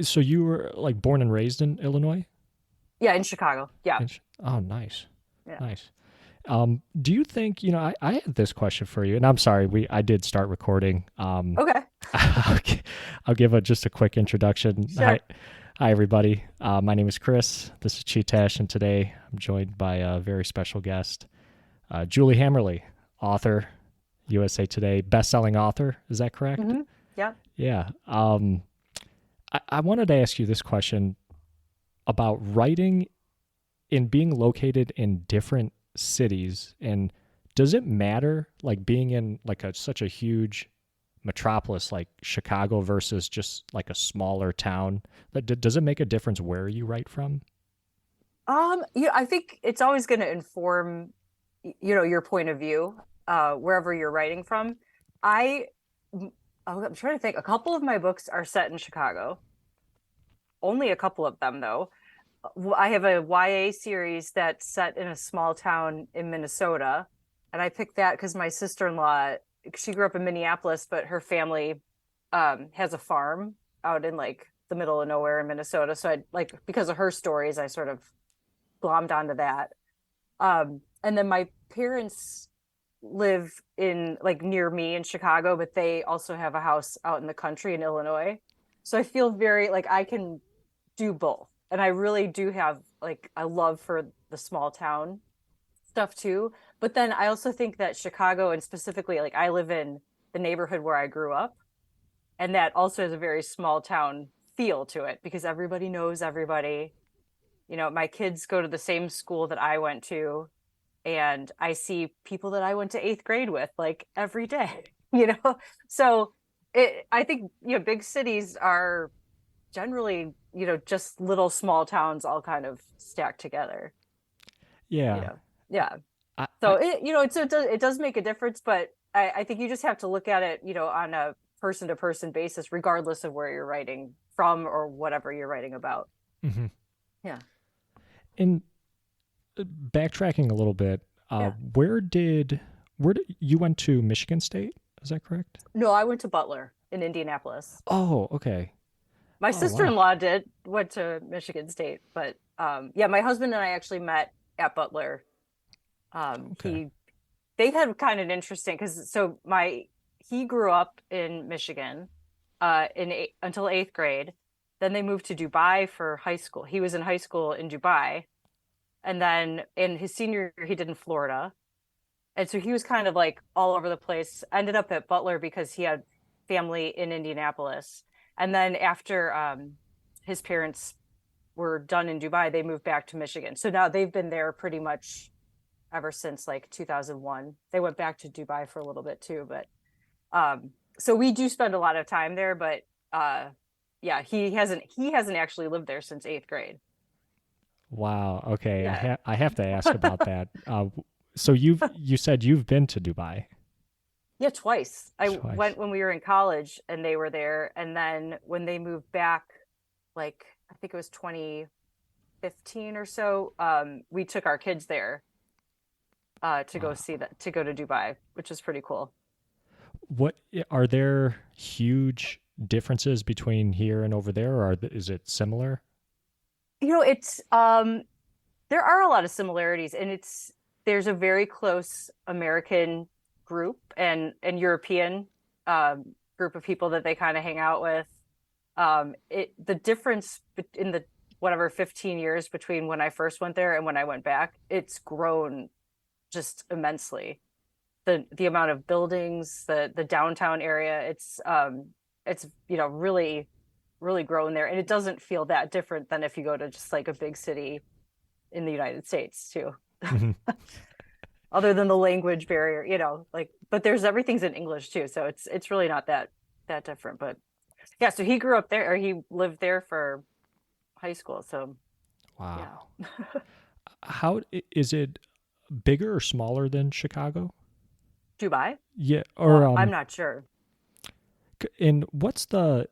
So you were like born and raised in Illinois? Yeah, in Chicago. Yeah. Oh, nice, Yeah. nice. Do you think, I had this question for you, and I'm sorry, I did start recording. Okay. I'll, I'll give just a quick introduction. Hi, Sure. hi everybody. My name is Chris. This is Chee-Tash, and today I'm joined by a very special guest, Julie Hammerle, author, USA Today best-selling author. Is that correct? Yeah. Yeah. I wanted to ask you this question about writing and being located in different cities, and does it matter like being in like such a huge metropolis like Chicago versus just like a smaller town? Does it make a difference where you write from? Yeah, I think it's always going to inform, your point of view, wherever you're writing from. I, I'm trying to think. A couple of my books are set in Chicago. Only a couple of them, though. I have a YA series that's set in a small town in Minnesota, and I picked that because my sister-in-law, she grew up in Minneapolis, but her family has a farm out in like the middle of nowhere in Minnesota. So I like because of her stories, I sort of glommed onto that. And then my parents live in like near me in Chicago, but they also have a house out in the country in Illinois. So I feel very like I can do both. And I really do have like a love for the small town stuff too. But then I also think that Chicago, and specifically like I live in the neighborhood where I grew up, and that also has a very small town feel to it because everybody knows everybody. My kids go to the same school that I went to, and I see people that I went to eighth grade with like every day, you know? So I think, big cities are generally, just little small towns all kind of stacked together, you Yeah. know? Yeah. I So it does make a difference, but I think you just have to look at it, on a person to person basis, regardless of where you're writing from or whatever you're writing about. mhm. Yeah. And backtracking a little bit, Yeah. where did you went to Michigan State? Is that correct? No, I went to Butler in Indianapolis. Oh, okay. My Oh, wow. sister-in-law went to Michigan State, but yeah, my husband and I actually met at Butler. Okay. He they had kind of an interesting because so my he grew up in Michigan until eighth grade. Then they moved to Dubai for high school. He was in high school in Dubai, and then in his senior year he did in Florida. And so he was kind of like all over the place. Ended up at Butler because he had family in Indianapolis. And then after his parents were done in Dubai, they moved back to Michigan. So now they've been there pretty much ever since like 2001. They went back to Dubai for a little bit too, but so we do spend a lot of time there, but yeah, he hasn't actually lived there since eighth grade. Wow. Okay. Yeah. I have to ask about that. So you said you've been to Dubai Yeah, twice. I twice. went when we were in college and they were there. And then when they moved back, like I think it was 2015 or so, we took our kids there to go Wow. see that to go to Dubai, which was pretty cool. What are there huge differences between here and over there, or is it similar? It's there are a lot of similarities, and there's a very close American group and European group of people that they kind of hang out with. The difference in the whatever 15 years between when I first went there and when I went back, it's grown just immensely. The amount of buildings, the downtown area, it's really really grown there, and it doesn't feel that different than if you go to just like a big city in the United States too. Mhm. Other than the language barrier, like but there's everything's in English too, so it's really not that different. But yeah, so he grew up there or he lived there for high school. So yeah. Wow. How is it bigger or smaller than Chicago? Dubai? Yeah, or Well, I'm not sure. and what's the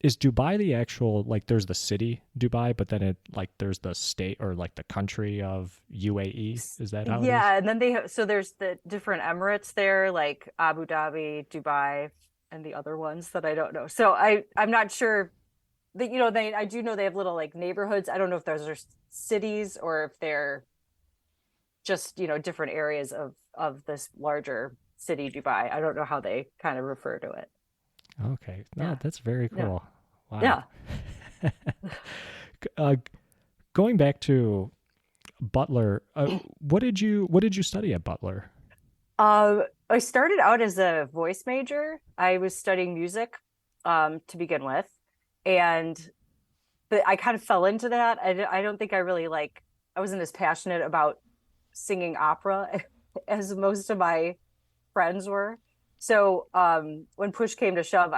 is Dubai the actual like there's the city Dubai, but then it like there's the state or like the country of UAE? Is that how it is? Yeah, and then they have so there's the different Emirates there, like Abu Dhabi, Dubai, and the other ones that I don't know. So I'm not sure they I do know they have little like neighborhoods. I don't know if those are cities or if they're just, different areas of this larger city, Dubai. I don't know how they kind of refer to it. Okay. No, Yeah. that's very Yeah. cool. Wow. Yeah. uh, Going back to Butler, what did you study at Butler? I started out as a voice major. I was studying music to begin with, and but I kind of fell into that. I don't think I really like. I wasn't as passionate about singing opera as most of my friends were. So when push came to shove,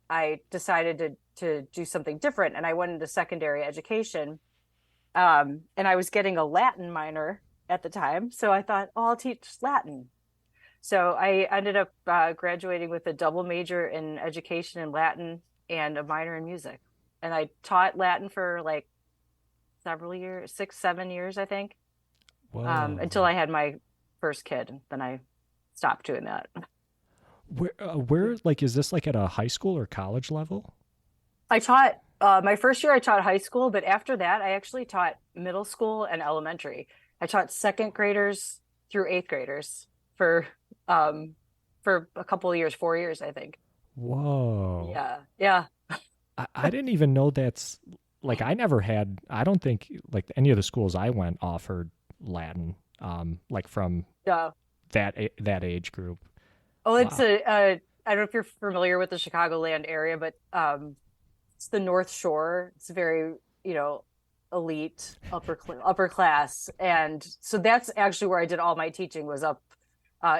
I decided to do something different, and I went into secondary education. And I was getting a Latin minor at the time, so I thought, oh, I'll teach Latin. So I ended up graduating with a double major in education and Latin and a minor in music. And I taught Latin for like several years, 6, 7 years, I think, until Whoa. I had my first kid. And then I stopped doing that. Where like is this like at a high school or college level? I taught my first year, I taught high school, but after that, I actually taught middle school and elementary. I taught second graders through eighth graders for um, for a couple of years, 4 years, I think. Whoa. Yeah, yeah, I didn't even know that's like I never had I don't think like any of the schools I went offered Latin like from yeah. that age group. Oh, it's Wow. I don't know if you're familiar with the Chicagoland area, but it's the North Shore. It's very, elite, upper class, and so that's actually where I did all my teaching was up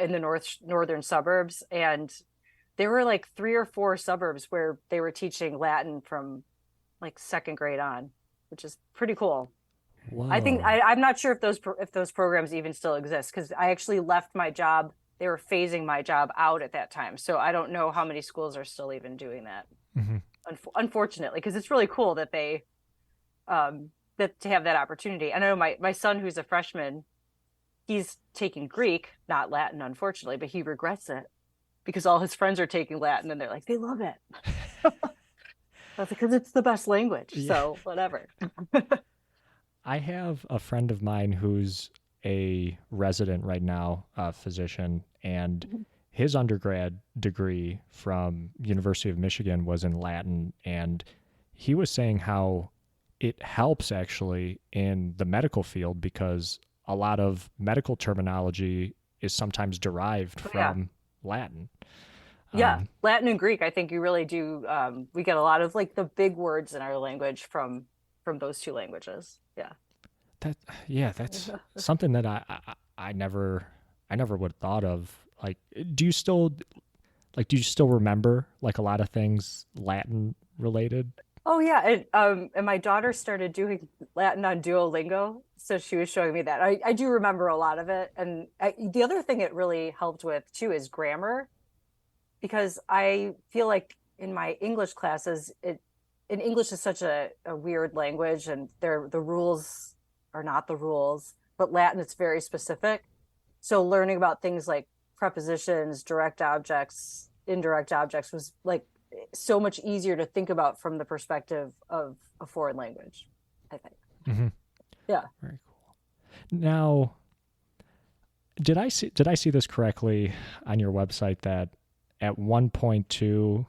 in the northern suburbs, and there were like 3 or 4 suburbs where they were teaching Latin from like second grade on, which is pretty cool. I think Whoa. I'm not sure if those programs even still exist because I actually left my job. They were phasing my job out at that time, so I don't know how many schools are still even doing that. Hmm. Unfortunately, because it's really cool that to have that opportunity. And I know my son, who's a freshman, he's taking Greek, not Latin, unfortunately, but he regrets it because all his friends are taking Latin and they're like they love it. That's because it's the best language. Yeah. So whatever. I have a friend of mine who's a resident right now, a physician, and his undergrad degree from University of Michigan was in Latin, and he was saying how it helps actually in the medical field because a lot of medical terminology is sometimes derived Oh, yeah. from Latin. Yeah, Um, Latin and Greek, I think you really do. We get a lot of like the big words in our language from those two languages. Yeah. that yeah, that's something that I never would have thought of. Like, do you still remember like a lot of things Latin related? Oh yeah, and my daughter started doing Latin on Duolingo, so she was showing me that. I do remember a lot of it, and the other thing it really helped with too is grammar, because I feel like in my English classes, in English is such a weird language, and the rules are not the rules, but Latin it's very specific. So learning about things like prepositions, direct objects, indirect objects was like so much easier to think about from the perspective of a foreign language, I think. Hmm. Yeah. Very cool. Now, did I see this correctly on your website that at 1.2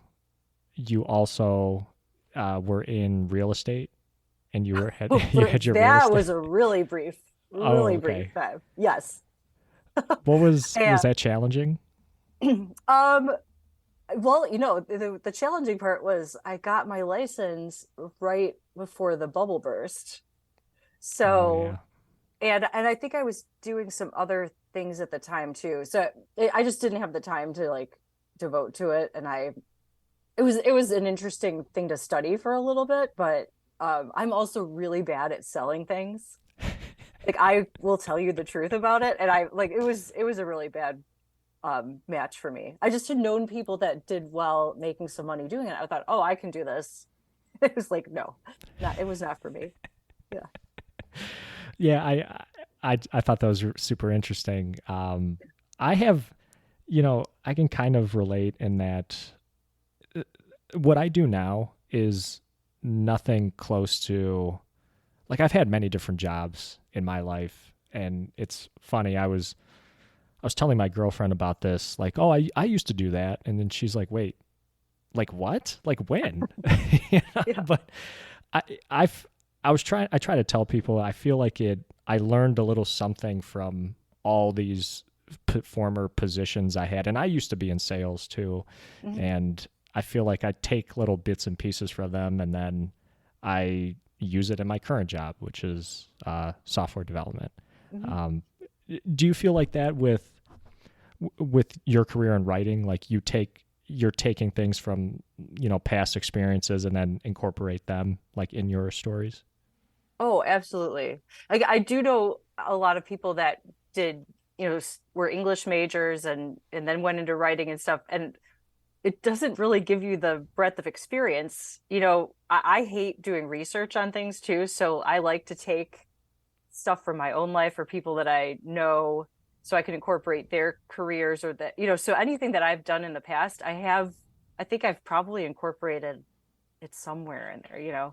you also were in real estate and you were had you had your real That estate? was a Oh, really brief okay. time. Yes. What was Yeah. that challenging? um well, the challenging part was I got my license right before the bubble burst. Oh yeah. So, and I think I was doing some other things at the time too. So I just didn't have the time to like devote to it, and it was an interesting thing to study for a little bit, but I'm also really bad at selling things. Like I will tell you the truth about it, and I like it was a really bad match for me. I just had known people that did well making some money doing it. I thought, oh, I can do this. It was like, no, not it was not for me. Yeah. Yeah, I thought those were super interesting. I have, I can kind of relate in that what I do now is nothing close to, like, I've had many different jobs in my life, and it's funny. I was telling my girlfriend about this, like, oh, I used to do that, and then she's like, wait, like what? Like when? Yeah. But I I've I try to tell people I feel like I learned a little something from all these former positions I had, and I used to be in sales too, Mhm. and I feel like I take little bits and pieces from them, and then I use it in my current job, which is software development. Mhm. Um, do you feel like that with your career in writing? Like you're taking things from past experiences and then incorporate them like in your stories? Oh, absolutely. Like I do know a lot of people that did, were English majors and then went into writing and stuff. And it doesn't really give you the breadth of experience. I hate doing research on things too. So I like to take stuff from my own life or people that I know so I can incorporate their careers or that, so anything that I've done in the past, I think I've probably incorporated it somewhere in there,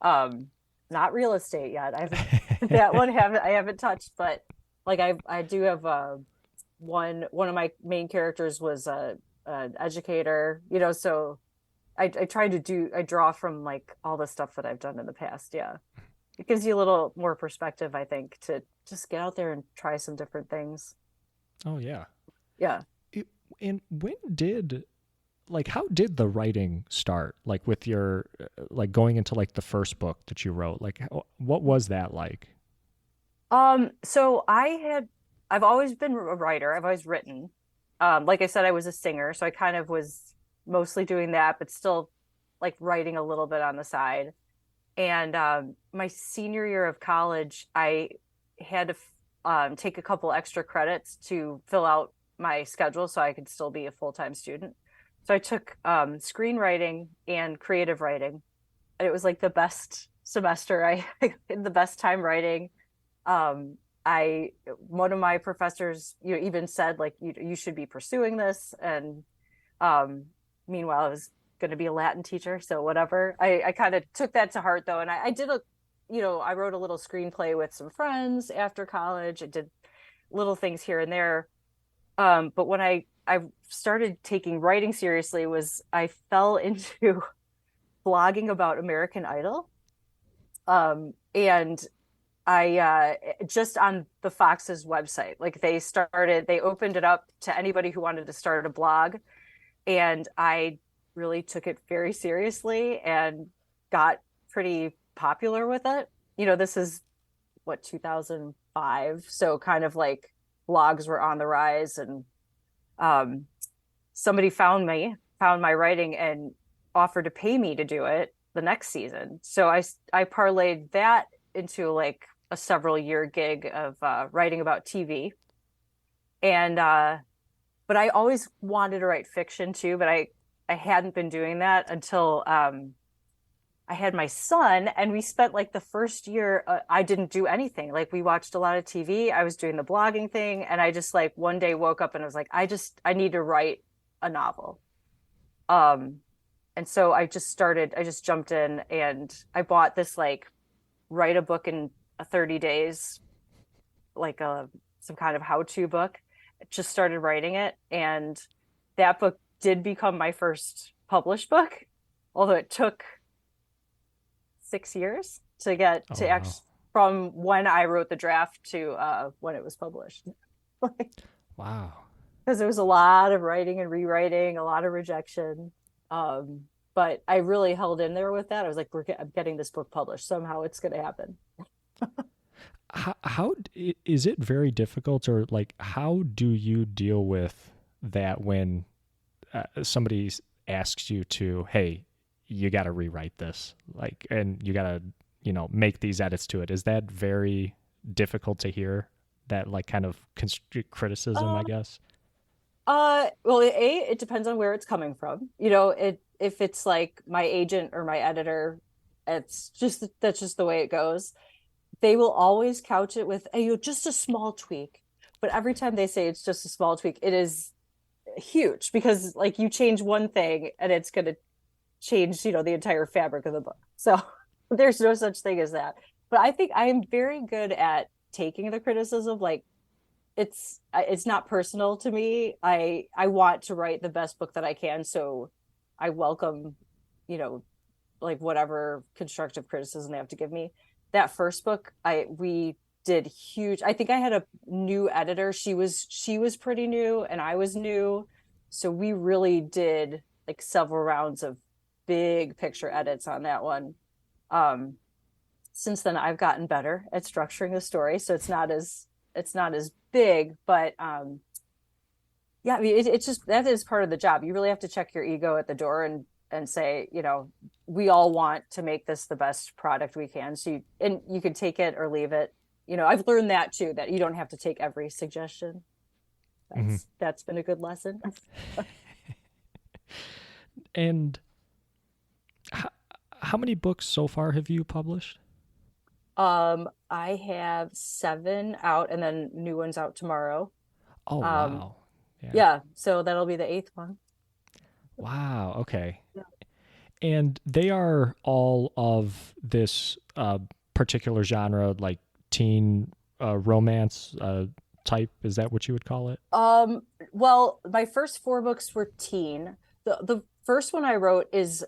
Um, not real estate yet. I haven't that one haven't I haven't touched, but like I do have one of my main characters was a an educator, so I draw from like all the stuff that I've done in the past. Yeah. It gives you a little more perspective, I think, to just get out there and try some different things. Oh yeah. Yeah. It, and when did like how did the writing start? Like with your like going into like the first book that you wrote? Like what was that like? So I've always been a writer. I've always written. Like I said, I was a singer, so I kind of was mostly doing that, but still like writing a little bit on the side. And my senior year of college, I had to take a couple extra credits to fill out my schedule so I could still be a full-time student. So I took screenwriting and creative writing, and it was like the best semester. I had the best time writing. um I One of my professors, even said like you should be pursuing this, and um meanwhile I was going to be a Latin teacher, so whatever. I kind of took that to heart though, and I did I wrote a little screenplay with some friends after college. I did little things here and there. But when I started taking writing seriously was I fell into blogging about American Idol. And I just on the Fox's website, like they opened it up to anybody who wanted to start a blog, and I really took it very seriously and got pretty popular with it. This is what, 2005, so kind of like blogs were on the rise, and um somebody found my writing and offered to pay me to do it the next season. So I parlayed that into like a several year gig of writing about TV. And but I always wanted to write fiction too, but I hadn't been doing that until I had my son, and we spent like the first year, I didn't do anything. Like we watched a lot of TV. I was doing the blogging thing, and I just like one day woke up and I was like, I need to write a novel. Um, and so I just jumped in and I bought this like write a book in 30 days, like some kind of how-to book. Just started writing it, and that book did become my first published book, although it took 6 years to get Oh to wow. actually from when I wrote the draft to when it was published. Wow. Because there was a lot of writing and rewriting, a lot of rejection. Um, but I really held in there with that. I was like, I'm getting this book published. Somehow it's going to happen. How is it very difficult, or like how do you deal with that when somebody asks you to, hey, you got to rewrite this, like, and you got to, make these edits to it? Is that very difficult to hear? That like kind of criticism, I Uh, guess. well, it depends on where it's coming from. If it's like my agent or my editor, that's just the way it goes. They will always couch it with, hey, just a small tweak. But every time they say it's just a small tweak, it is huge, because like you change one thing and it's going to change, the entire fabric of the book. So there's no such thing as that. But I think I am very good at taking the criticism. Like it's not personal to me. I want to write the best book that I can, so I welcome, you know, like whatever constructive criticism they have to give me. That first book, we did huge. I think I had a new editor. She was pretty new and I was new. So we really did like several rounds of big picture edits on that one. Um, since then I've gotten better at structuring the story, so it's not as big, but yeah, I mean it's just that is part of the job. You really have to check your ego at the door and say, we all want to make this the best product we can. So you can take it or leave it. I've learned that too, that you don't have to take every suggestion. That's been a good lesson. And how many books so far have you published? I have 7 out and then new ones out tomorrow. Oh, Um, wow. Yeah. yeah, so that'll be the 8th one. Wow. Okay. Yeah. And they are all of this particular genre, like teen romance type. Is that what you would call it? Well, my first 4 books were teen. The first one I wrote is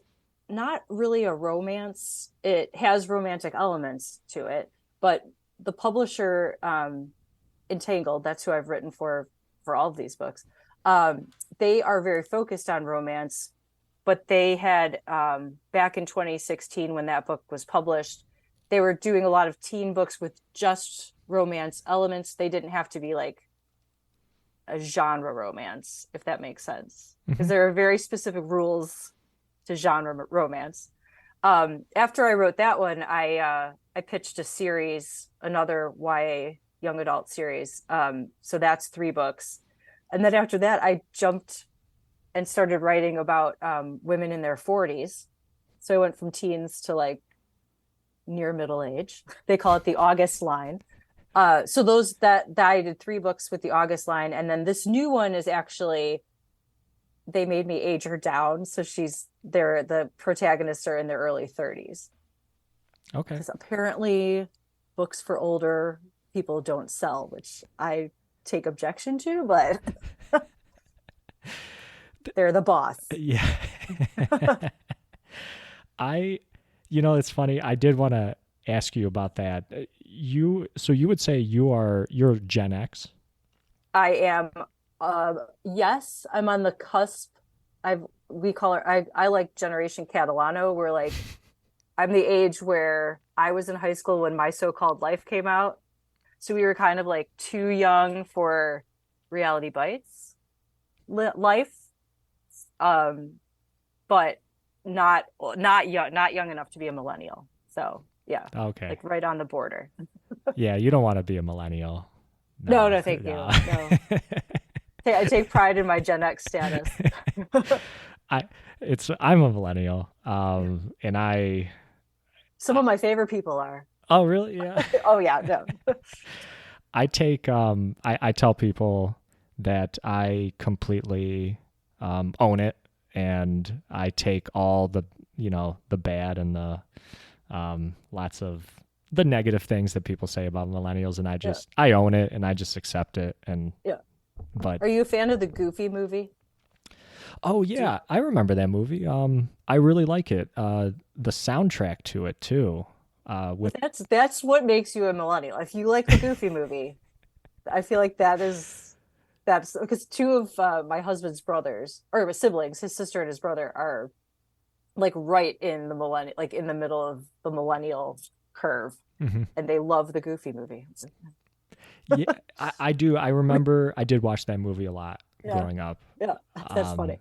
not really a romance. It has romantic elements to it, but the publisher, Entangled, that's who I've written for all of these books. They are very focused on romance, but they had, back in 2016 when that book was published, they were doing a lot of teen books with just romance elements. They didn't have to be like a genre romance, if that makes sense, because there are very specific rules to genre romance. After I wrote that one, I pitched a series, another YA young adult series. So that's 3 books. And then after that, I jumped and started writing about women in their 40s. So I went from teens to like near middle age. They call it the August line. So those that I did 3 books with the August line, and then this new one is actually, they made me age her down, so the protagonists are in their early 30s. Okay. Because apparently books for older people don't sell, which I take objection to, but they're the boss. Yeah. It's funny. I did want to ask you about that. So you would say you're Gen X? I am. Yes, I'm on the cusp. I like Generation Catalano. We're like, I'm the age where I was in high school when My So-Called Life came out. So we were kind of like too young for Reality Bites life, but not young enough to be a millennial. So yeah, Okay. like right on the border. Yeah, you don't want to be a millennial. No, thank you. No. I take pride in my Gen X status. I'm a millennial. And Some of my favorite people are. oh really? Yeah. Oh yeah, no. I tell people that I completely own it, and I take all the bad and the lots of the negative things that people say about millennials, and I own it and I just accept it. And Yeah. but Are you a fan of the Goofy movie? oh yeah, I remember that movie. I really like it. The soundtrack to it too. With That's what makes you a millennial. If you like the Goofy movie, I feel like that's because 2 of my husband's brothers, or siblings, his sister and his brother, are like right in the millennial, like in the middle of the millennial curve, and they love the Goofy movie. yeah, I do. I remember I did watch that movie a lot growing up. Yeah, that's funny.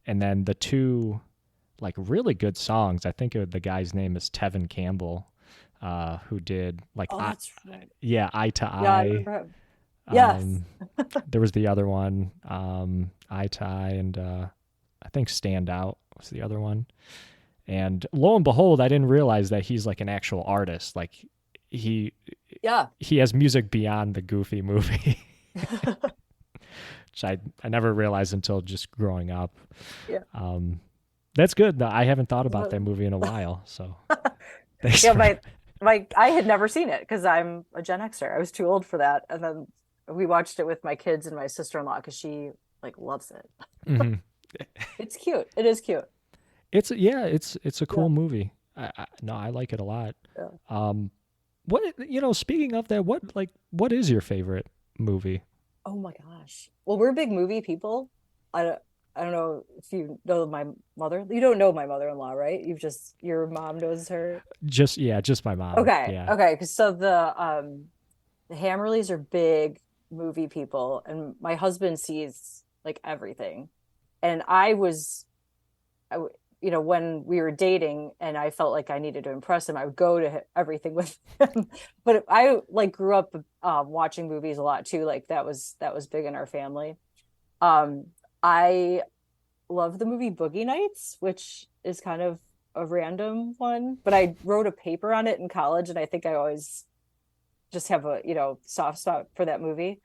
And then the 2 like really good songs. I think the guy's name is Tevin Campbell, who did like That's right. yeah, Eye to Yeah, I Eye. remember him. Yes. There was the other one, Eye to Eye, and I think Stand Out was the other one. And lo and behold, I didn't realize that he's like an actual artist. Like he has music beyond the Goofy movie, which I never realized until just growing up. Yeah. That's good. I haven't thought about that movie in a while, so thanks Yeah, for. my I had never seen it because I'm a Gen Xer. I was too old for that. And then we watched it with my kids and my sister-in-law because she like loves it. Mhm. It's cute. It is cute. It's yeah, it's a Yeah. cool movie. No, I like it a lot. Yeah. Um, what speaking of that, what is your favorite movie? Oh my gosh. Well, we're big movie people. I don't, I don't know if you know my mother. You don't know my mother-in-law, right? You've just your mom knows her. Just yeah, just my mom. Okay. Yeah. Okay. Because so the Hammerleys are big movie people, and my husband sees like everything. And when we were dating, and I felt like I needed to impress him, I would go to everything with him. But I like grew up watching movies a lot too. Like that was big in our family. I love the movie Boogie Nights, which is kind of a random one, but I wrote a paper on it in college, and I think I always just have a soft spot for that movie.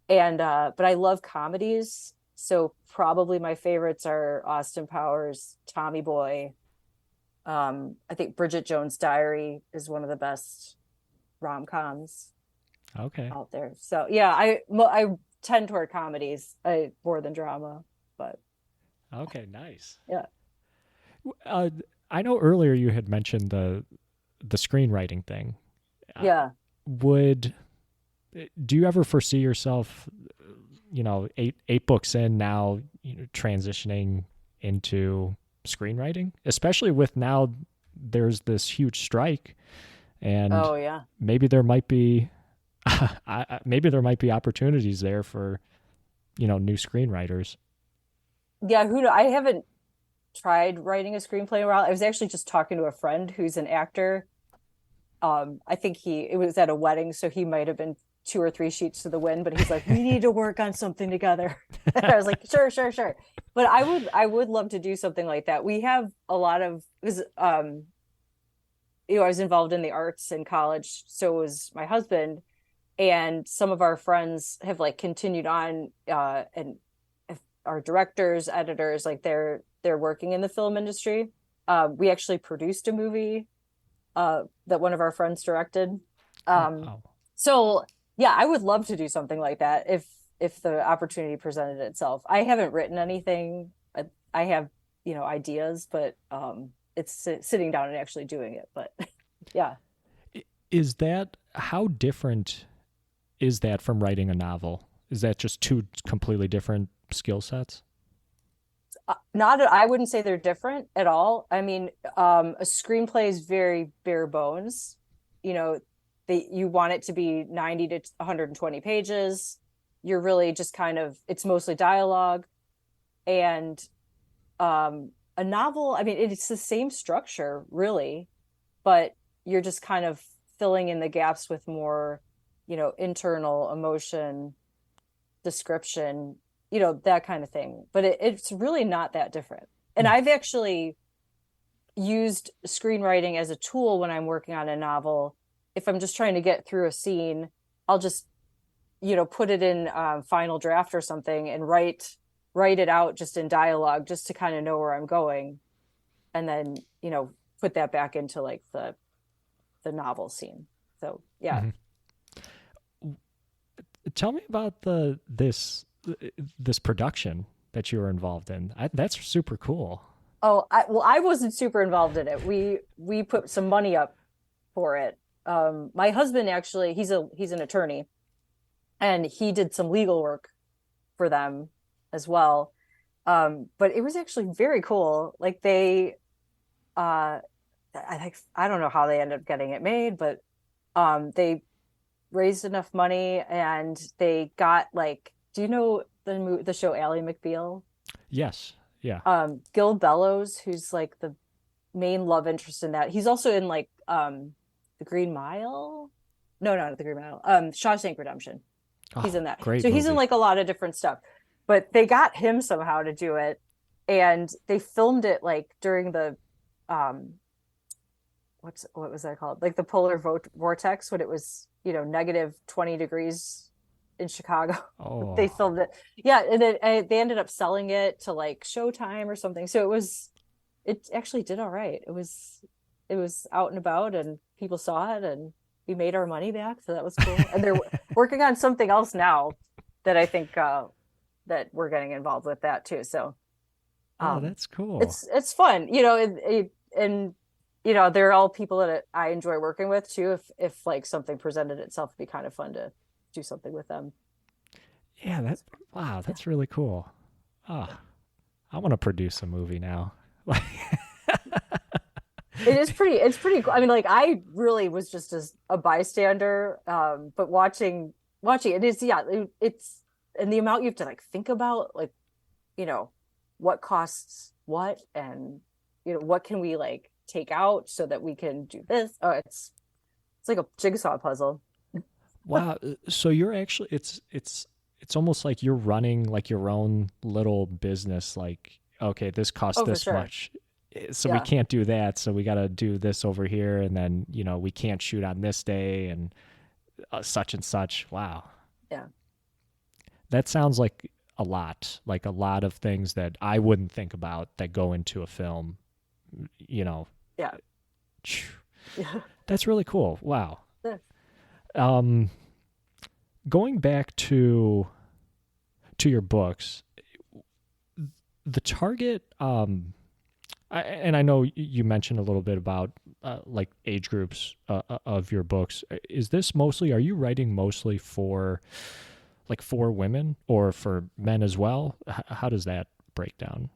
And but I love comedies, so probably my favorites are Austin Powers, Tommy Boy. I think Bridget Jones' Diary is one of the best rom-coms Okay. out there. So yeah, I tend toward comedies more than drama, but Okay, nice. yeah. Uh, I know earlier you had mentioned the screenwriting thing. Uh, Yeah. would do you ever foresee yourself, eight books in now, transitioning into screenwriting, especially with now there's this huge strike, and Oh yeah. maybe there might be, maybe there might be opportunities there for new screenwriters. Yeah, who know? I haven't tried writing a screenplay in a while. I was actually just talking to a friend who's an actor. I think it was at a wedding, so he might have been two or three sheets to the wind, but he's like, we need to work on something together. And I was like, sure, sure, sure. But I would love to do something like that. We have a lot of because I was involved in the arts in college, so was my husband, and some of our friends have like continued on, and if our directors, editors, like they're working in the film industry. We actually produced a movie that one of our friends directed. Oh Um, wow. so yeah, I would love to do something like that if the opportunity presented itself. I haven't written anything. I have ideas, but it's sitting down and actually doing it. But yeah. Is that how different is that from writing a novel? Is that just two completely different skill sets? Not I wouldn't say they're different at all. I mean, a screenplay is very bare bones. You know, you want it to be 90 to 120 pages. You're really just kind of it's mostly dialogue. And a novel, I mean, it's the same structure, really, but you're just kind of filling in the gaps with more, internal emotion, description, that kind of thing. But it's really not that different. And Hmm. I've actually used screenwriting as a tool when I'm working on a novel. If I'm just trying to get through a scene, I'll just, put it in final draft or something and write it out just in dialogue, just to kind of know where I'm going, and then put that back into like the novel scene. So yeah. Hmm. Tell me about this production that you were involved in. That's super cool. Oh, I wasn't super involved in it. We put some money up for it. My husband actually, he's an attorney, and he did some legal work for them as well. But it was actually very cool. Like uh, I don't know how they ended up getting it made, but they raised enough money, and they got like, do you know the show Ally McBeal? Yes. Yeah. Gil Bellows, who's like the main love interest in that. He's also in like The Green Mile. No, not The Green Mile. Shawshank Redemption. He's Oh, in that. great So he's in movie. like a lot of different stuff. But they got him somehow to do it, and they filmed it like during the um what was that called? Like the polar vortex, when it was, negative 20 degrees in Chicago. They Oh. filmed it. Yeah, and then they ended up selling it to like Showtime or something. So it was it actually did all right. It was out and about, and people saw it, and we made our money back, so that was cool. And they're working on something else now that I think that we're getting involved with that too. So Oh, um, that's cool. it's fun, and they're all people that I enjoy working with too. If like something presented itself, it'd be kind of fun to do something with them. Yeah, that wow, that's really cool. Ah, I want to produce a movie now. Like, It's pretty cool. I mean, like I really was just as a bystander, but watching it is, yeah, it's, and the amount you have to like think about, like, you know, what costs what, and what can we like take out so that we can do this. Oh, it's like a jigsaw puzzle. wow, so you're actually it's almost like you're running like your own little business. Like, okay, this costs Oh, for this sure. much, so we Yeah. can't do that. So we got to do this over here, and then we can't shoot on this day, and such and such. Wow, Yeah. that sounds like a lot of things that I wouldn't think about that go into a film. You know, Yeah. Yeah. that's really cool. Wow. Yeah. Um, going back to your books, the target. And I know you mentioned a little bit about like age groups of your books. Is this mostly? Are you writing mostly for like for women or for men as well? How does that break down?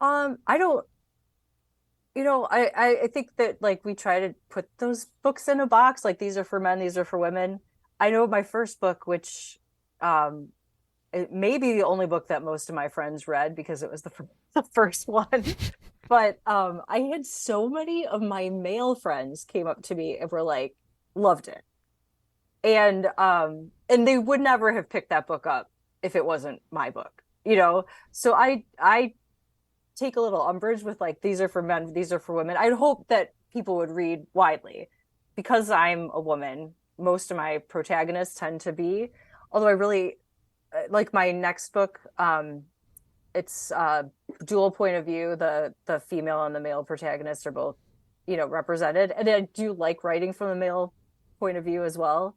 I don't, I think that like we try to put those books in a box, like these are for men, these are for women. I know my first book, which um it may be the only book that most of my friends read because it was the first one. But I had so many of my male friends came up to me and were like, loved it. And they would never have picked that book up if it wasn't my book, So I take a little umbrage with like these are for men, these are for women. I'd hope that people would read widely. Because I'm a woman, most of my protagonists tend to be, although I really like my next book. It's dual point of view. The female and the male protagonists are both, represented, and I do like writing from the male point of view as well.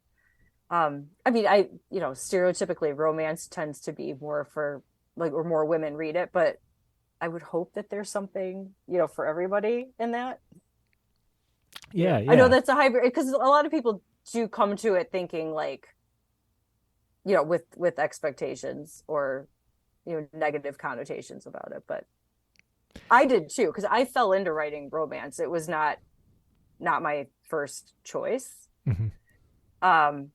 I mean, stereotypically romance tends to be more for like, or more women read it, but I would hope that there's something, for everybody in that. Yeah, I know yeah. that's a hybrid because a lot of people do come to it thinking like, with expectations or, negative connotations about it. But I did too, because I fell into writing romance. It was not my first choice. Hmm. Um,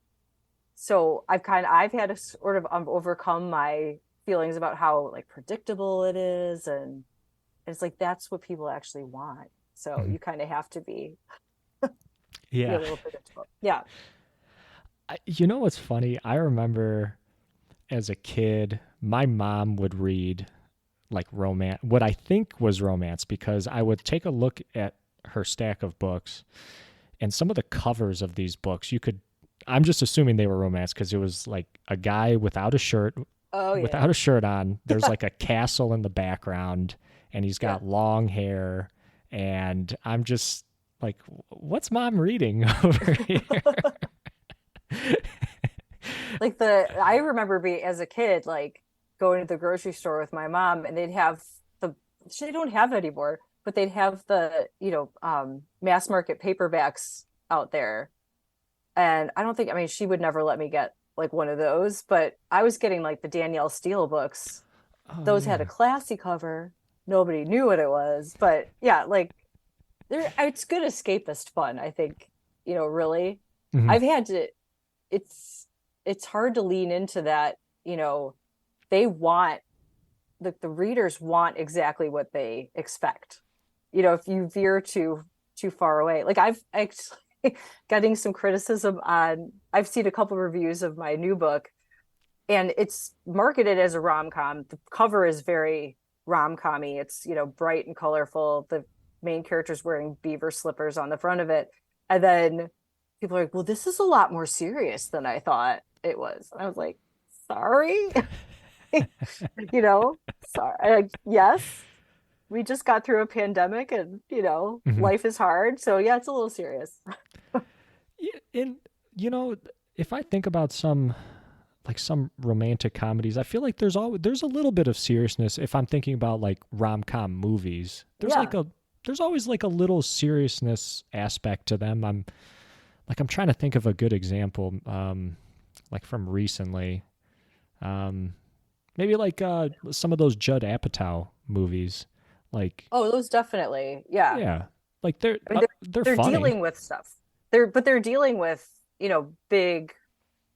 so I've had to sort of overcome my feelings about how like predictable it is, and it's like that's what people actually want. So Hmm. you kind of have to be a Yeah. little predictable. Yeah. You know what's funny? I remember as a kid, my mom would read like romance, what I think was romance, because I would take a look at her stack of books and some of the covers of these books. I'm just assuming they were romance because it was like a guy Oh yeah. without a shirt on. There's like a castle in the background, and he's Yeah. got long hair. And I'm just like, what's mom reading over here? Like I remember being as a kid, like going to the grocery store with my mom, and they'd have they don't have it anymore, but they'd have the, mass market paperbacks out there. And I don't think, I mean, she would never let me get like one of those, but I was getting like the Danielle Steele books. Oh Those had a yeah. classy cover. Nobody knew what it was, but yeah, like it's good escapist fun, I think, really. Hmm. I've had to it's it's hard to lean into that, they want the readers want exactly what they expect. If you veer too far away, like I've actually getting some criticism on, I've seen a couple of reviews of my new book, and it's marketed as a rom-com. The cover is very rom-commy. It's, bright and colorful. The main character's wearing beaver slippers on the front of it. And then people are like, well, this is a lot more serious than I thought it was. And I was like, sorry. you know, sorry. Like, yes. we just got through a pandemic and, Hmm. life is hard. So yeah, it's a little serious. Yeah, and you know, if I think about some romantic comedies, I feel like there's a little bit of seriousness. If I'm thinking about like rom-com movies, Yeah. there's always like a little seriousness aspect to them. I'm trying to think of a good example, like from recently. Um, Maybe like some of those Judd Apatow movies. Like, Oh, those definitely. Yeah. yeah, like I mean, they're they're funny. dealing with stuff. They're dealing with, big,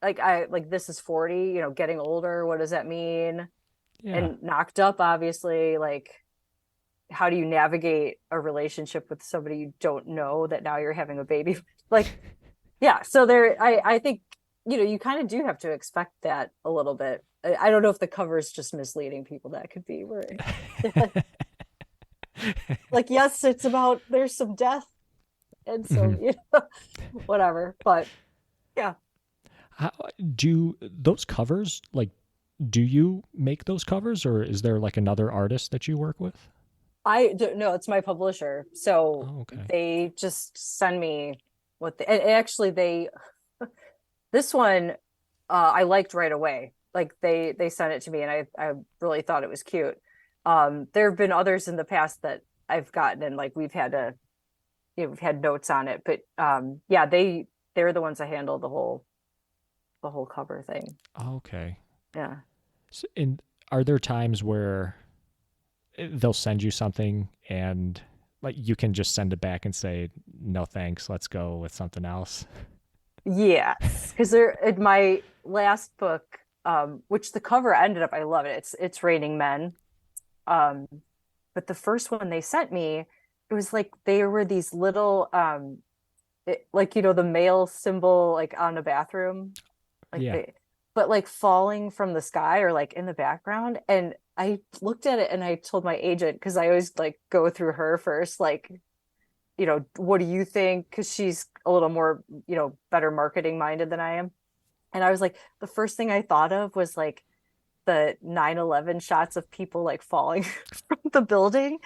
like this is 40, getting older. What does that mean? Yeah. And knocked up, obviously, like how do you navigate a relationship with somebody you don't know that now you're having a baby? Like, yeah. So I think, you kind of do have to expect that a little bit. I don't know if the cover is just misleading people. That could be where like, yes, it's about there's some death and Hmm. some, whatever. But yeah, How do those covers like? Do you make those covers, or is there like another artist that you work with? I don't know. It's my publisher. So Oh, okay. they just send me and actually this one I liked right away. Like they sent it to me and I really thought it was cute. There have been others in the past that I've gotten and like we've had notes on it, but yeah, they're the ones that handle the whole cover thing. Oh, okay. Yeah. And are there times where they'll send you something and like you can just send it back and say no thanks, let's go with something else? Yes, because there in my last book, which the cover ended up, I love it. It's Raining Men. Um, but the first one they sent me, it was like there were these little like the male symbol like on a bathroom, like Yeah. but like falling from the sky or like in the background. And I looked at it and I told my agent because I always like go through her first, like what do you think? Because she's a little more, better marketing minded than I am. And I was like, the first thing I thought of was like the 9/11 shots of people like falling from the building.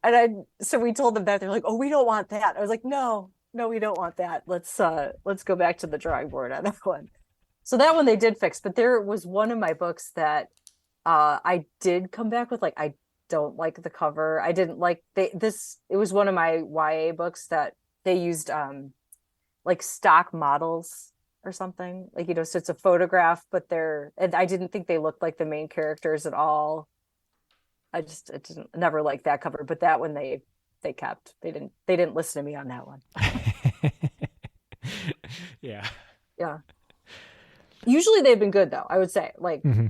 And so we told them that they're like, oh, we don't want that. I was like, no, no, we don't want that. Let's go back to the drawing board on that one. So that one they did fix, but there was one of my books that I did come back with like I don't like the cover. I didn't like it was one of my YA books that they used like stock models or something. Like, so it's a photograph, but and I didn't think they looked like the main characters at all. It didn't never liked that cover, but that one they kept. They didn't listen to me on that one. Yeah. Yeah. Usually they've been good though, I would say. Like Hmm.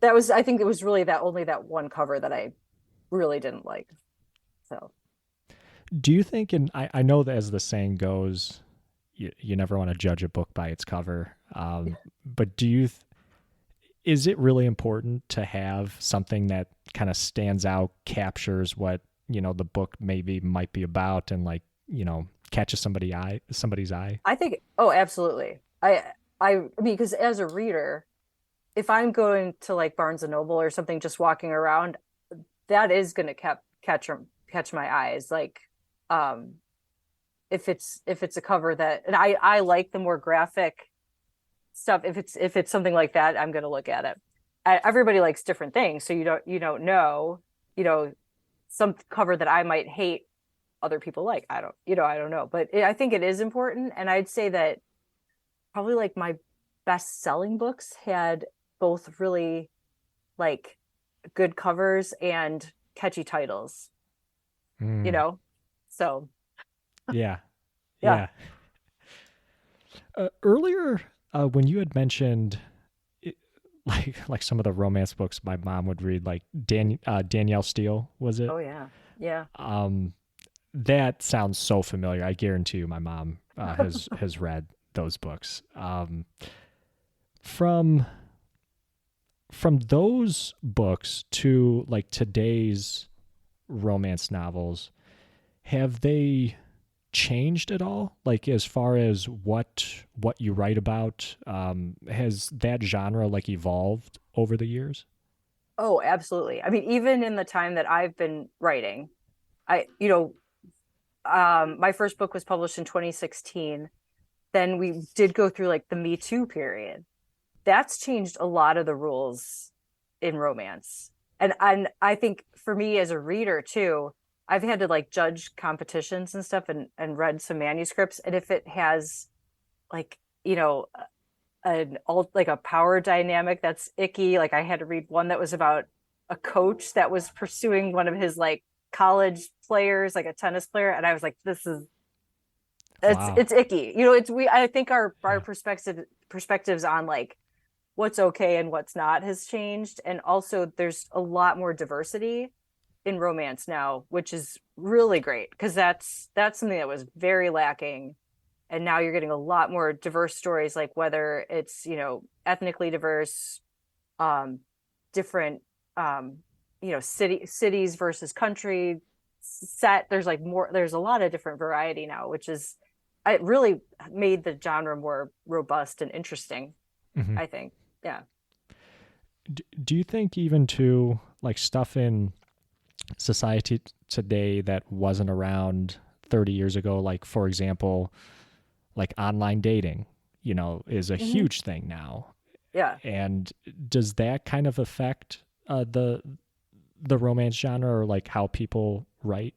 I think it was really that only that one cover that I really didn't like. So Do you think, and I know that as the saying goes, you never want to judge a book by its cover. But is it really important to have something that kind of stands out, captures what, the book maybe might be about and like, catches somebody's eye? I think, oh, absolutely. I mean, because as a reader, if I'm going to like Barnes and Noble or something, just walking around, that is going to catch my eyes. Like, um, if it's a cover that, and I like the more graphic stuff. If it's something like that, I'm going to look at it. Everybody likes different things, so you don't know, you know, some cover that I might hate, other people like. I don't know, but I think it is important, and I'd say that probably like my best selling books had both really like good covers and catchy titles, you Mm, know? So, yeah. yeah. Yeah. Earlier, when you had mentioned it, like some of the romance books my mom would read, like Danielle Steele, was it? Oh, yeah. Yeah. Um, that sounds so familiar. I guarantee you, my mom has read those books. From from those books to like today's romance novels, have they changed at all? Like as far as what you write about, has that genre like evolved over the years? Oh, absolutely. I mean, even in the time that I've been writing, I, you know, my first book was published in 2016. Then we did go through like the Me Too period. That's changed a lot of the rules in romance. And I think for me as a reader too, I've had to like judge competitions and stuff and read some manuscripts. And if it has like, you know, an all like a power dynamic that's icky, like I had to read one that was about a coach that was pursuing one of his like college players, like a tennis player, and I was like, this is Wow. it's icky. You know, it's we I think our Yeah. perspectives on like what's okay and what's not has changed. And also there's a lot more diversity in romance now, which is really great because that's something that was very lacking. And now you're getting a lot more diverse stories, like whether it's, you know, ethnically diverse, um, different, you know, cities versus country set. There's like more, there's a lot of different variety now, which is, it really made the genre more robust and interesting, Hmm. I think. Yeah. Do you think even to like stuff in society today that wasn't around 30 years ago, like for example, like online dating, is a Hmm. huge thing now. Yeah. And does that kind of affect the romance genre or like how people write?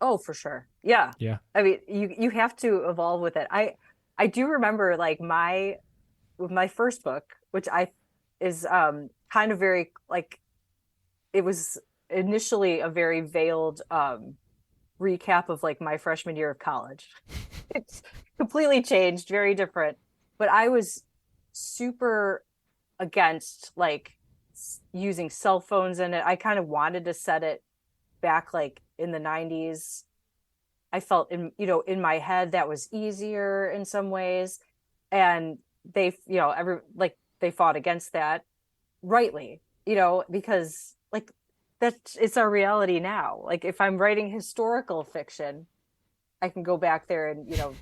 Oh, for sure. Yeah. Yeah. I mean, you have to evolve with it. I do remember like my with my first book, which I is kind of very like it was initially a very veiled recap of like my freshman year of college. It's completely changed, very different. But I was super against like using cell phones in it. I kind of wanted to set it back like in the 90s. I felt in, you know, in my head that was easier in some ways. And they, you know, every like they fought against that rightly, you know, because like that's it's our reality now. Like if I'm writing historical fiction, I can go back there and, you know,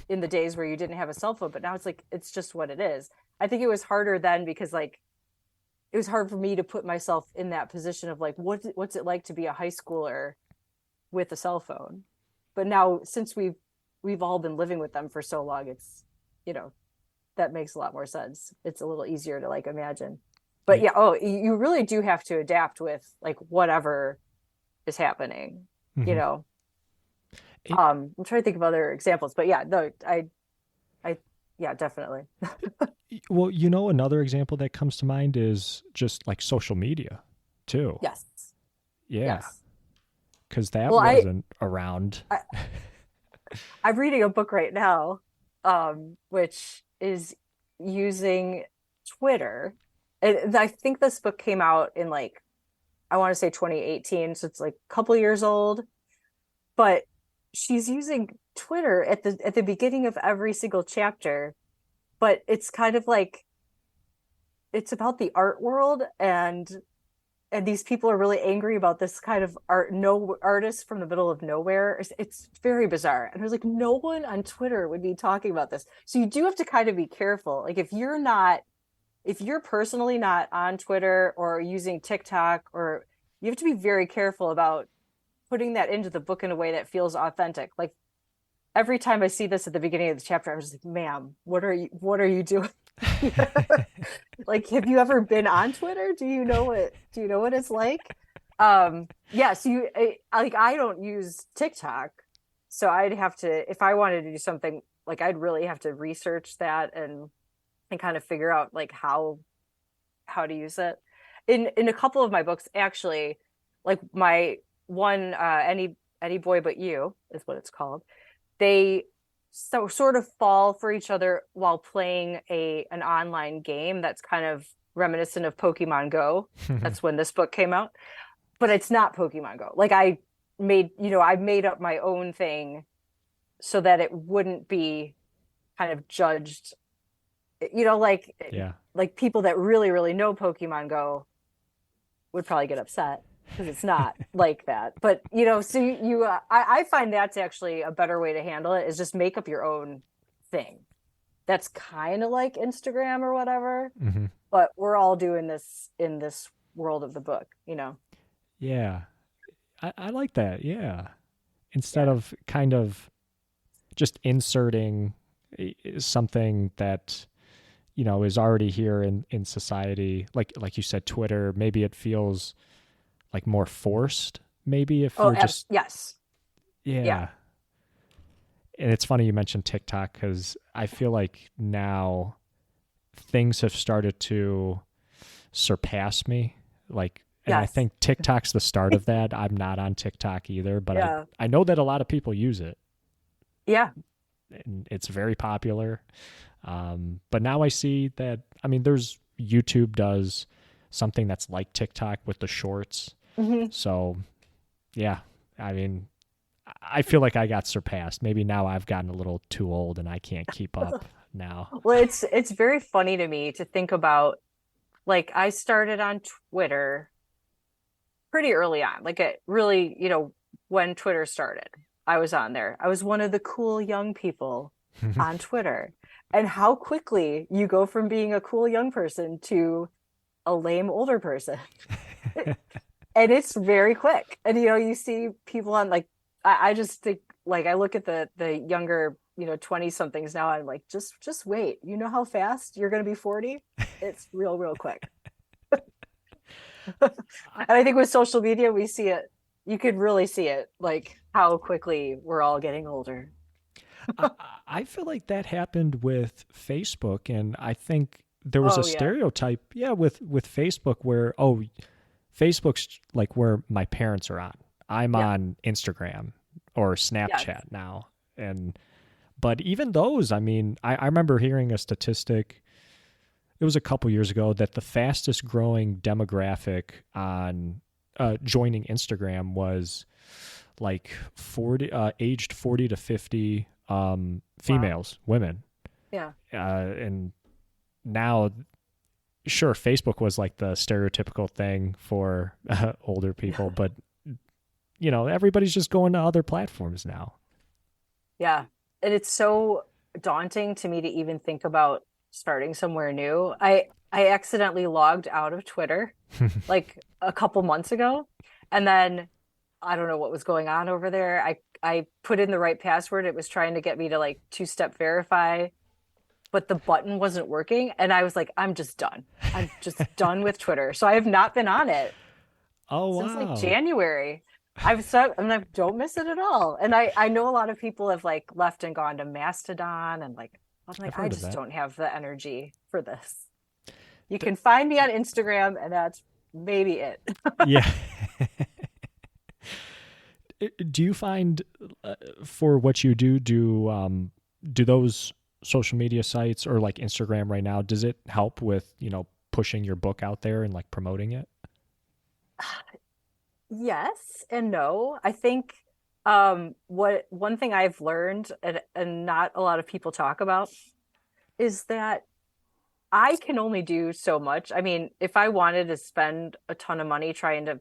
in the days where you didn't have a cell phone, but now it's like it's just what it is. I think it was harder then because like it was hard for me to put myself in that position of like what's it like to be a high schooler with a cell phone. But now since we've all been living with them for so long, it's, you know, that makes a lot more sense. It's a little easier to like imagine. But Yeah. yeah, oh, you really do have to adapt with like whatever is happening, you Hmm. know. It, I'm trying to think of other examples, but yeah, no, I yeah, definitely. well, another example that comes to mind is just like social media too. Yes. Yeah. Yes. Because that Well, wasn't around. I I'm reading a book right now, which is using Twitter. And I think this book came out in like I want to say 2018, so it's like a couple years old. But she's using Twitter at the beginning of every single chapter. But it's kind of like it's about the art world and these people are really angry about this kind of art no artist from the middle of nowhere. It's very bizarre, and there's like no one on Twitter would be talking about this, so you do have to kind of be careful, like if you're personally not on Twitter or using TikTok, or you have to be very careful about putting that into the book in a way that feels authentic. Like every time I see this at the beginning of the chapter, I was just like, ma'am, what are you doing? Like, have you ever been on Twitter? Do you know what it's like? Yeah, so like I don't use TikTok, so I'd have to if I wanted to do something like I'd really have to research that and kind of figure out like how to use it. In a couple of my books, actually, like my one any boy but you is what it's called. They sort of fall for each other while playing a an online game that's kind of reminiscent of Pokemon Go. That's when this book came out, but it's not Pokemon Go. Like I made up my own thing so that it wouldn't be kind of judged, you know, Yeah. like people that really really know Pokemon Go would probably get upset because it's not like that. But you know, so I find that's actually a better way to handle it is just make up your own thing. That's kind of like Instagram or whatever, Hmm. but we're all doing this in this world of the book, Yeah. I like that. Yeah. Instead Yeah. of kind of just inserting something that, is already here in society, like you said, Twitter, maybe it feels like more forced, maybe if Oh, you're just, yes. Yeah. yeah. And it's funny you mentioned TikTok because I feel like now things have started to surpass me. Like, and I Yes. think TikTok's the start of that. I'm not on TikTok either, but I, Yeah. I know that a lot of people use it Yeah. and it's very popular. But now I see that, I mean, there's YouTube does something that's like TikTok with the shorts. Hmm. So, yeah, I mean, I feel like I got surpassed. Maybe now I've gotten a little too old and I can't keep up now. Well, it's very funny to me to think about, like, I started on Twitter pretty early on. Like, it really, when Twitter started, I was on there. I was one of the cool young people on Twitter. And how quickly you go from being a cool young person to a lame older person. And it's very quick. And you see people on, like, I just think, like, I look at the younger, 20 somethings now. I'm like, just wait. You know how fast you're gonna be 40? It's real quick. And I think with social media, we see it. You could really see it, like how quickly we're all getting older. I, I feel like that happened with Facebook, and I think there was a Oh yeah. stereotype, yeah, with Facebook where Facebook's like where my parents are on. I'm Yeah. on Instagram or Yes. Snapchat now, and but even those, I mean, I remember hearing a statistic. It was a couple years ago that the fastest growing demographic on joining Instagram was like 40 aged 40 to 50 Wow. females, women. Yeah. And now sure Facebook was like the stereotypical thing for older people, but everybody's just going to other platforms now. Yeah. And it's so daunting to me to even think about starting somewhere new. I accidentally logged out of Twitter like a couple months ago, and then I don't know what was going on over there. I put in the right password. It was trying to get me to, like, two-step verify, but the button wasn't working, and I was like, I'm just done. I'm just done with Twitter. So I have not been on it Oh since like wow. January. I'm like, don't miss it at all. And I know a lot of people have, like, left and gone to Mastodon, and, like, I'm I've like, I heard of just that. don't have the energy for this. You Th- can find me on Instagram, and that's maybe it. yeah. Do you find for what you do those social media sites or like Instagram right now, does it help with, pushing your book out there and like promoting it? Yes and no. I think what one thing I've learned, and not a lot of people talk about, is that I can only do so much. I mean, if I wanted to spend a ton of money trying to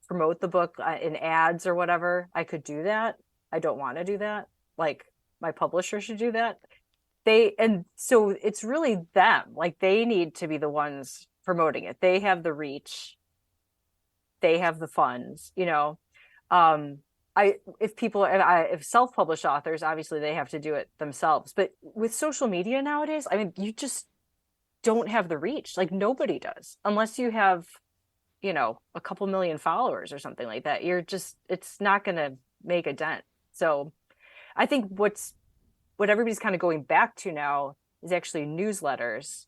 promote the book in ads or whatever, I could do that. I don't want to do that. Like, my publisher should do that. And so it's really them. Like, they need to be the ones promoting it. They have the reach, they have the funds. um if people, if self-published authors, obviously they have to do it themselves, but with social media nowadays, I mean, you just don't have the reach. Like, nobody does, unless you have, a couple million followers or something like that. It's not going to make a dent. So I think what everybody's kind of going back to now is actually newsletters,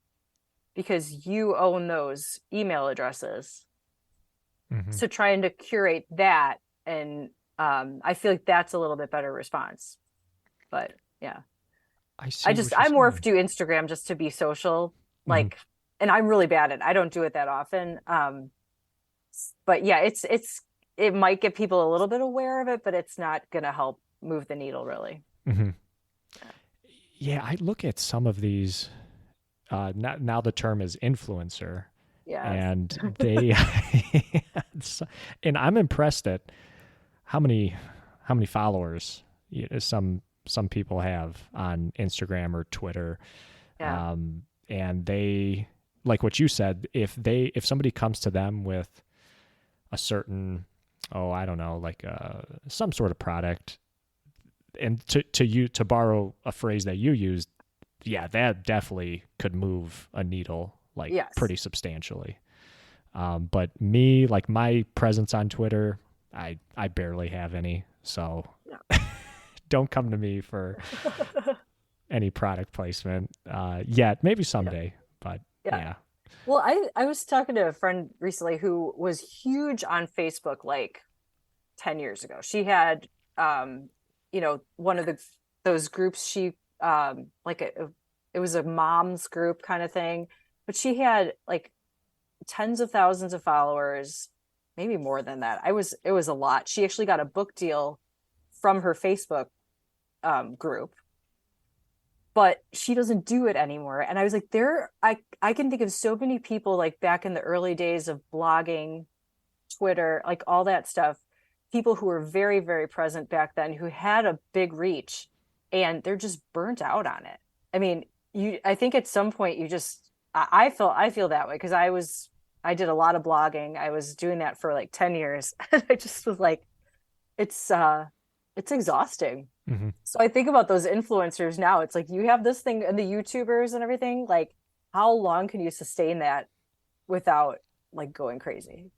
because you own those email addresses. Hmm. So trying to curate that, and I feel like that's a little bit better response. But yeah, I see what you're I more saying. do Instagram just to be social, Hmm. like, and I'm really bad at it. I don't do it that often. But yeah, it might get people a little bit aware of it, but it's not gonna help move the needle really. Hmm. Yeah, I look at some of these. Now the term is influencer, Yes. and they, and I'm impressed at how many followers some people have on Instagram or Twitter, Yeah. and they like what you said, if somebody comes to them with a certain, oh, I don't know, like some sort of product, and to borrow a phrase that you used, yeah, that definitely could move a needle like Yes. pretty substantially. But me, like my presence on Twitter, I barely have any, so Yeah. don't come to me for any product placement yet. Maybe Yeah. someday, but Yeah. yeah. Well, I was talking to a friend recently who was huge on Facebook like 10 years ago. She had one of those groups she like it was a mom's group kind of thing, but she had like tens of thousands of followers, maybe more than that. It was a lot. She actually got a book deal from her Facebook group, but she doesn't do it anymore. And I was like, I can think of so many people like back in the early days of blogging, Twitter, like all that stuff, people who were very, very present back then who had a big reach and they're just burnt out on it. I mean, I think at some point you just, I feel that way because I did a lot of blogging. I was doing that for like 10 years. And I just was like, it's, uh, it's exhausting. Mm-hmm. So I think about those influencers now. It's like you have this thing and the YouTubers and everything. Like, how long can you sustain that without like going crazy?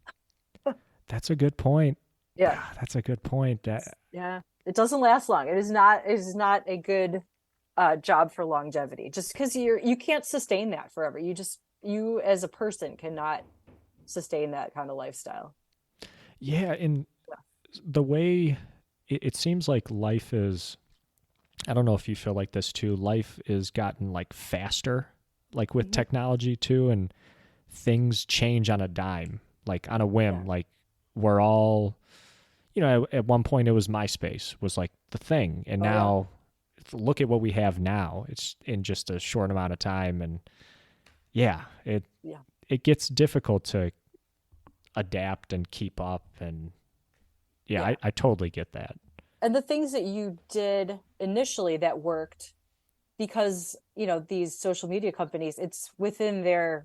That's a good point. Yeah. That's a good point. Yeah. It doesn't last long. It is not a good job for longevity. Just because you can't sustain that forever. You as a person cannot sustain that kind of lifestyle. Yeah, and the way it seems like life is, I don't know if you feel like this too. Life is gotten like faster, like with Mhm. technology too, and things change on a dime, like on a whim. Yeah. Like we're all, at one point it was MySpace was like the thing, and Oh yeah. now look at what we have now. It's in just a short amount of time, and yeah, Yeah. it gets difficult to adapt and keep up, and yeah, Yeah. I totally get that. And the things that you did initially that worked because, these social media companies, it's within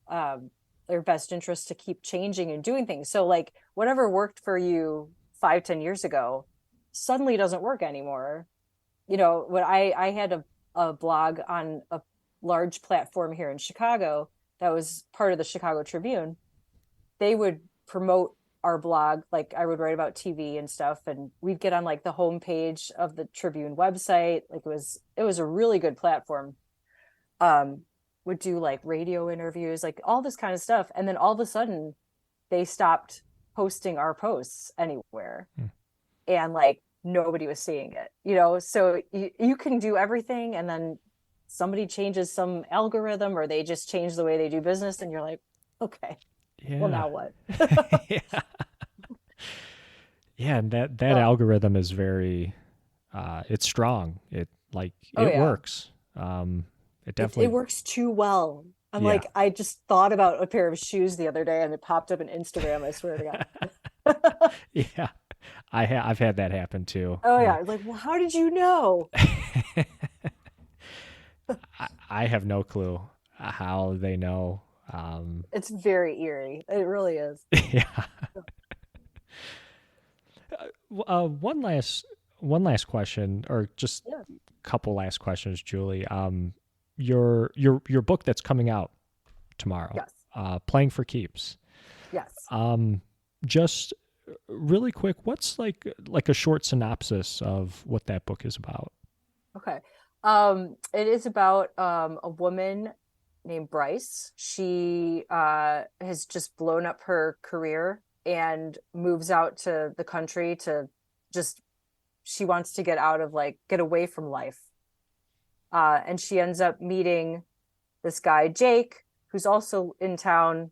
um their best interest to keep changing and doing things. So like whatever worked for you 5, 10 years ago suddenly doesn't work anymore. When I had a blog on a large platform here in Chicago that was part of the Chicago Tribune, they would promote our blog. Like I would write about TV and stuff, and we'd get on like the homepage of the Tribune website. Like it was a really good platform. Um, would do like radio interviews, like all this kind of stuff, and then all of a sudden they stopped posting our posts anywhere, Hmm. and like nobody was seeing it. So you can do everything, and then somebody changes some algorithm, or they just change the way they do business, and you're like, okay, well Yeah. now what? Yeah. Yeah, and that So, algorithm is very it's strong. It like oh it yeah, works. It it definitely works too well. I'm yeah. like, I just thought about a pair of shoes the other day and it popped up in Instagram, I swear to God. Yeah. I've had that happen too. Oh yeah, Like it's like, well, how did you know? I have no clue how they know. It's very eerie. It really is. Yeah. One last question, or just Yeah. a couple last questions, Julie. Your book that's coming out tomorrow, Yes. Playing for Keeps. Yes. Just really quick, what's like a short synopsis of what that book is about? Okay. It is about a woman named Bryce. She has just blown up her career and moves out to the country to just she wants to get out of like get away from life. And she ends up meeting this guy, Jake, who's also in town.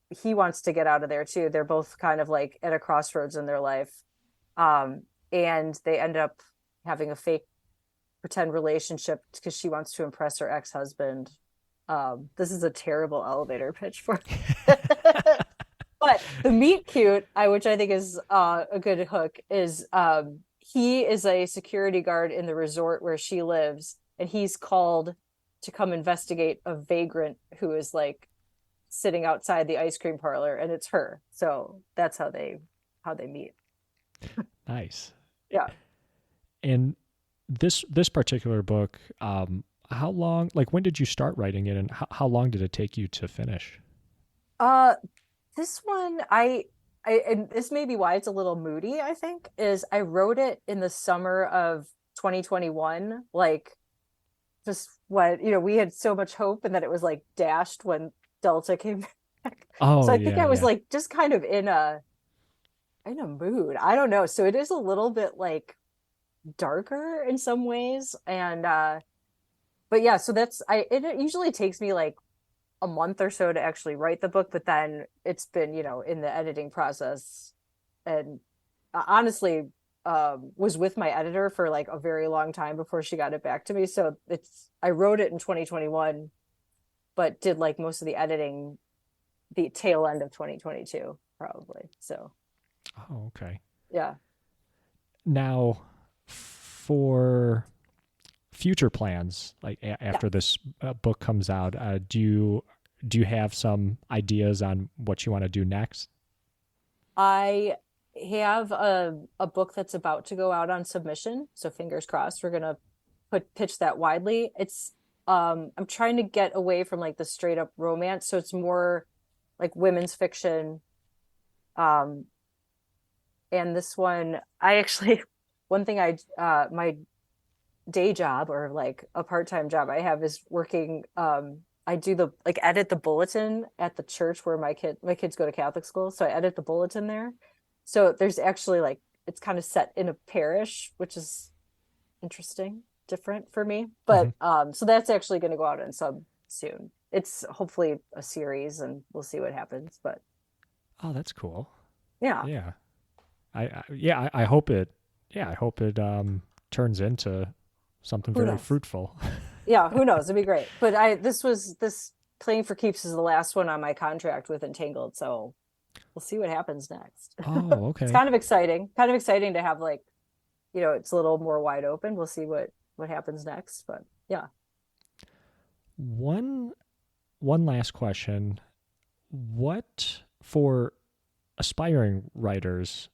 He wants to get out of there too. They're both kind of like at a crossroads in their life. Um, and they end up having a fake pretend relationship because she wants to impress her ex-husband. This is a terrible elevator pitch for but the meet cute, which I think is a good hook, is he is a security guard in the resort where she lives, and he's called to come investigate a vagrant who is like sitting outside the ice cream parlor, and it's her. So that's how they meet. Nice. Yeah. And this particular book, how long? Like, when did you start writing it, and how long did it take you to finish? Uh, this one, and this may be why it's a little moody, I think, is I wrote it in the summer of 2021, like just when, we had so much hope and that it was like dashed when Delta came back. So Oh I think yeah, I was yeah. like just kind of in a mood. I don't know. So it is a little bit like darker in some ways. And but yeah, so it usually takes me like a month or so to actually write the book, but then it's been, in the editing process. And honestly, was with my editor for like a very long time before she got it back to me. So I wrote it in 2021, but did like most of the editing the tail end of 2022, probably. So Oh, okay. yeah. Now, for future plans, like Yeah. after this book comes out, do you have some ideas on what you want to do next? I have a book that's about to go out on submission. So fingers crossed, we're gonna pitch that widely. I'm trying to get away from like the straight up romance. So it's more like women's fiction. Um, and this one, I actually one thing my day job, or like a part-time job I have, is working. I do the like edit the bulletin at the church where my kids go to Catholic school, so I edit the bulletin there. So there's actually like it's kind of set in a parish, which is interesting, different for me. Hmm. But so that's actually going to go out in sub soon. It's hopefully a series, and we'll see what happens. But Oh, that's cool. yeah, Yeah. I hope it. Yeah, I hope it turns into something who very knows? fruitful. Yeah, who knows? It'd be great. But this Playing for Keeps is the last one on my contract with Entangled, so we'll see what happens next. Oh, It's okay. kind of exciting to have like, it's a little more wide open. We'll see what happens next, but yeah. One one last question. What for aspiring writers,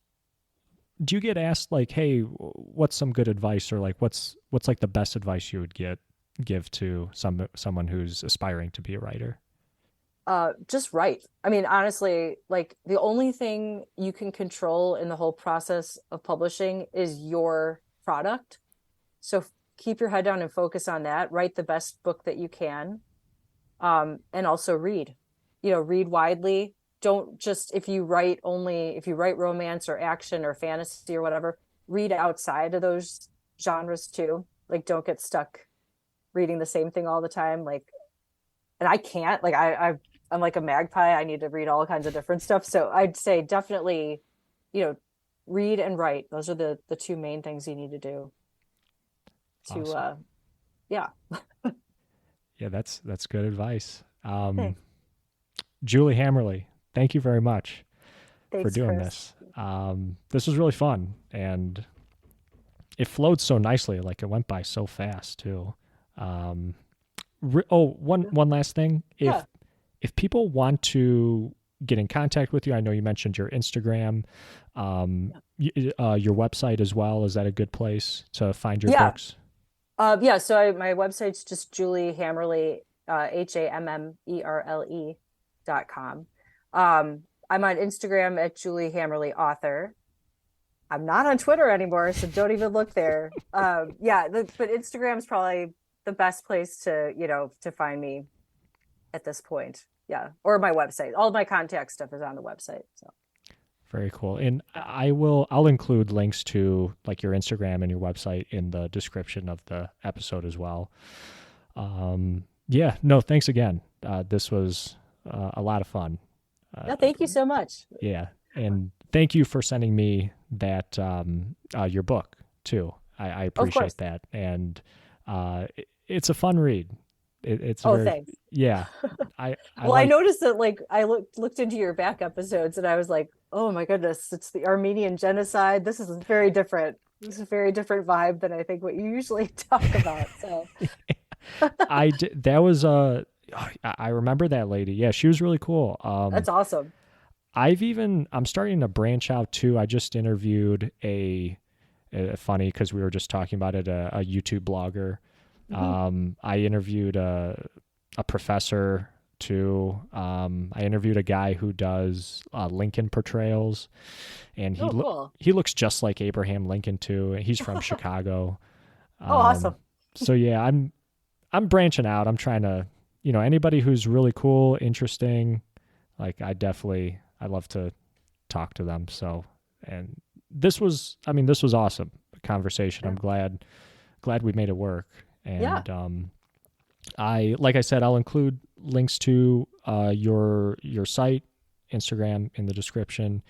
do you get asked like, "Hey, what's some good advice?" or like what's like the best advice you would give to someone who's aspiring to be a writer? Just write. I mean, honestly, like the only thing you can control in the whole process of publishing is your product. So keep your head down and focus on that. Write the best book that you can. And also read. Read widely. Don't just if you write romance or action or fantasy or whatever, read outside of those genres too. Like don't get stuck reading the same thing all the time. Like, and I can't, like I'm like a magpie. I need to read all kinds of different stuff. So I'd say definitely, you know, read and write. Those are the two main things you need to do to Awesome. yeah. Yeah, that's good advice. Thanks. Julie Hammerle, thank you very much for Thanks, doing Chris. this. This was really fun, and it flowed so nicely. Like it went by so fast too. Um, one last thing. Yeah. If people want to get in contact with you, I know you mentioned your Instagram, your website as well. Is that a good place to find your Yeah. books? Yeah. So my website's just Julie Hammerle, HAMMERLE.com. I'm on Instagram at Julie Hammerle author. I'm not on Twitter anymore, so don't even look there. Yeah, but Instagram's probably the best place to find me at this point. Yeah, or my website. All of my contact stuff is on the website. So Very cool. And yeah, I'll include links to like your Instagram and your website in the description of the episode as well. Yeah, no, thanks again. This was a lot of fun. Uh, no, thank you so much. yeah, and thank you for sending me that your book too. I Of course. appreciate that, and it's a fun read. It's a Oh, very thanks. yeah. I Well, I like noticed that like I looked into your back episodes and I was like, oh my goodness, it's the Armenian genocide. This is very different. This is a very different vibe than I think what you usually talk about. So I did, that was I remember that lady. Yeah, she was really cool. That's awesome. I'm starting to branch out too. I just interviewed funny because we were just talking about it, a YouTube blogger. Hmm. I interviewed a professor too. I interviewed a guy who does Lincoln portrayals, and Oh, cool. he looks just like Abraham Lincoln too. He's from Chicago. Oh, Um, awesome. so yeah, I'm branching out. I'm trying to, anybody who's really cool, interesting, like I love to talk to them. So, and this was awesome conversation. I'm Yeah. glad we made it work. Yeah. And like I said, I'll include links to your site, Instagram in the description.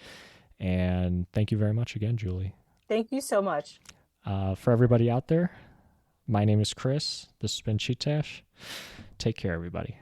And thank you very much again, Julie. Thank you so much. For everybody out there, my name is Chris. This has been Chee-Tash. Take care, everybody.